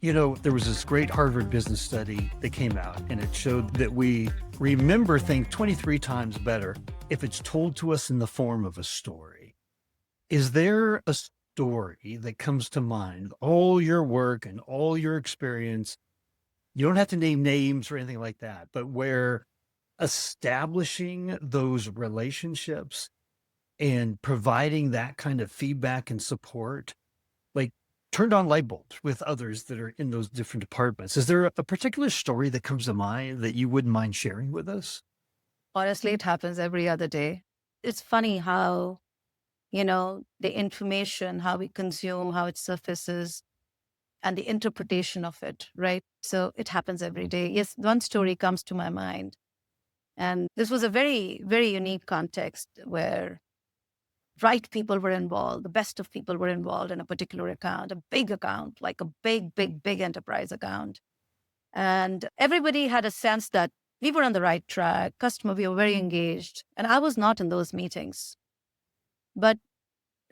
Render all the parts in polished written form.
There was this great Harvard business study that came out, and it showed that we remember things 23 times better if it's told to us in the form of a story. Is there a story that comes to mind, all your work and all your experience? You don't have to name names or anything like that, but where establishing those relationships and providing that kind of feedback and support, like, turned on light bulbs with others that are in those different departments. Is there a particular story that comes to mind that you wouldn't mind sharing with us? Honestly, it happens every other day. It's funny how, the information, how we consume, how it surfaces, and the interpretation of it, right? So it happens every day. Yes, one story comes to my mind. And this was a very, very unique context where right people were involved, the best of people were involved in a particular account, a big account, like a big, big, big enterprise account. And everybody had a sense that we were on the right track, customer, we were very engaged. And I was not in those meetings. But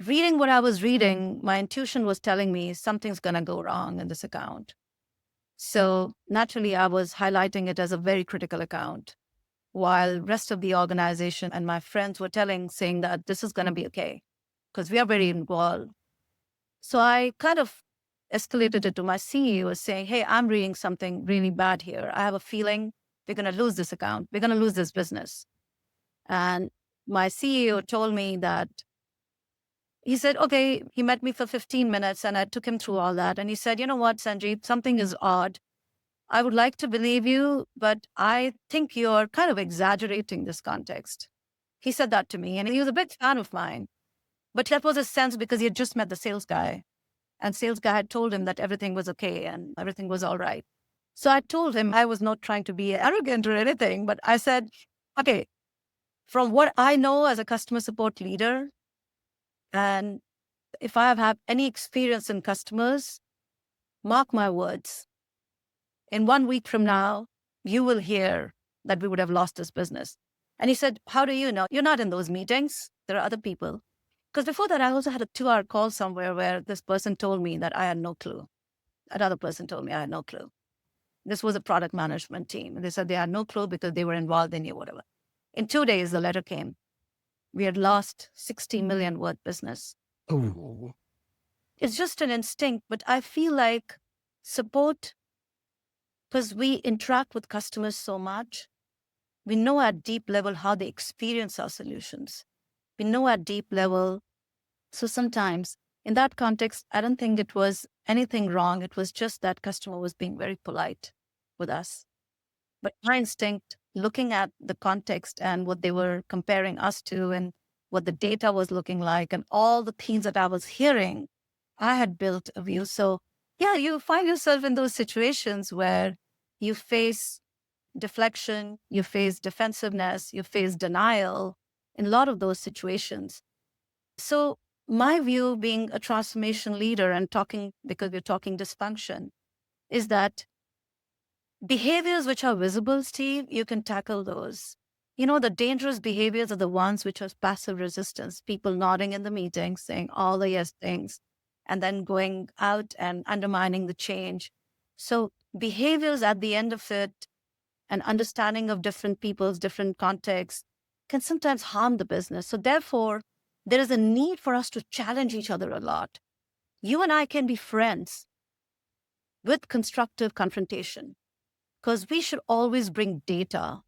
reading what I was reading, my intuition was telling me something's going to go wrong in this account. So naturally, I was highlighting it as a very critical account, while rest of the organization and my friends were saying that this is going to be okay because we are very involved. So I kind of escalated it to my CEO saying, hey, I'm reading something really bad here. I have a feeling we're going to lose this account. We're going to lose this business. And my CEO told me that he said, okay, he met me for 15 minutes and I took him through all that. And he said, you know what, Sanjeet, something is odd. I would like to believe you, but I think you're kind of exaggerating this context. He said that to me and he was a big fan of mine. But that was a sense because he had just met the sales guy and sales guy had told him that everything was okay and everything was all right. So I told him I was not trying to be arrogant or anything, but I said, okay, from what I know as a customer support leader, and if I have had any experience in customers, mark my words, in 1 week from now, you will hear that we would have lost this business. And he said, how do you know? You're not in those meetings. There are other people. Because before that, I also had a 2 hour call somewhere where this person told me that I had no clue. Another person told me I had no clue. This was a product management team. And they said they had no clue because they were involved in it, whatever. In 2 days, the letter came. We had lost 60 million worth business. Oh, It's just an instinct, but I feel like support, because we interact with customers so much, we know at deep level how they experience our solutions. We know at deep level. So sometimes in that context, I don't think it was anything wrong. It was just that customer was being very polite with us. But my instinct, looking at the context and what they were comparing us to and what the data was looking like and all the things that I was hearing, I had built a view. So yeah, you find yourself in those situations where you face deflection, you face defensiveness, you face denial in a lot of those situations. So my view, being a transformation leader and talking, because we're talking dysfunction, is that behaviors which are visible, Steve, you can tackle those. The dangerous behaviors are the ones which are passive resistance, people nodding in the meeting, saying all the yes things, and then going out and undermining the change. So behaviors at the end of it and understanding of different people's different contexts can sometimes harm the business. So therefore, there is a need for us to challenge each other a lot. You and I can be friends with constructive confrontation because we should always bring data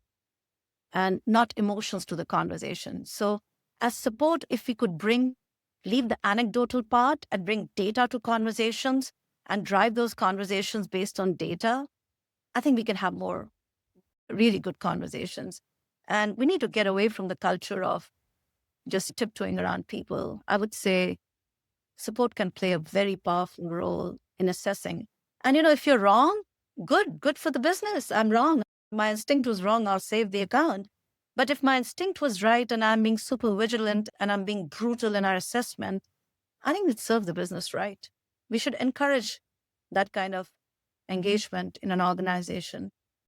and not emotions to the conversation. So as support, if we could leave the anecdotal part and bring data to conversations and drive those conversations based on data, I think we can have more really good conversations. And we need to get away from the culture of just tiptoeing around people. I would say support can play a very powerful role in assessing. And, if you're wrong, good for the business. I'm wrong. My instinct was wrong. I'll save the account. But if my instinct was right and I'm being super vigilant and I'm being brutal in our assessment, I think it serves the business right. We should encourage that kind of engagement in an organization.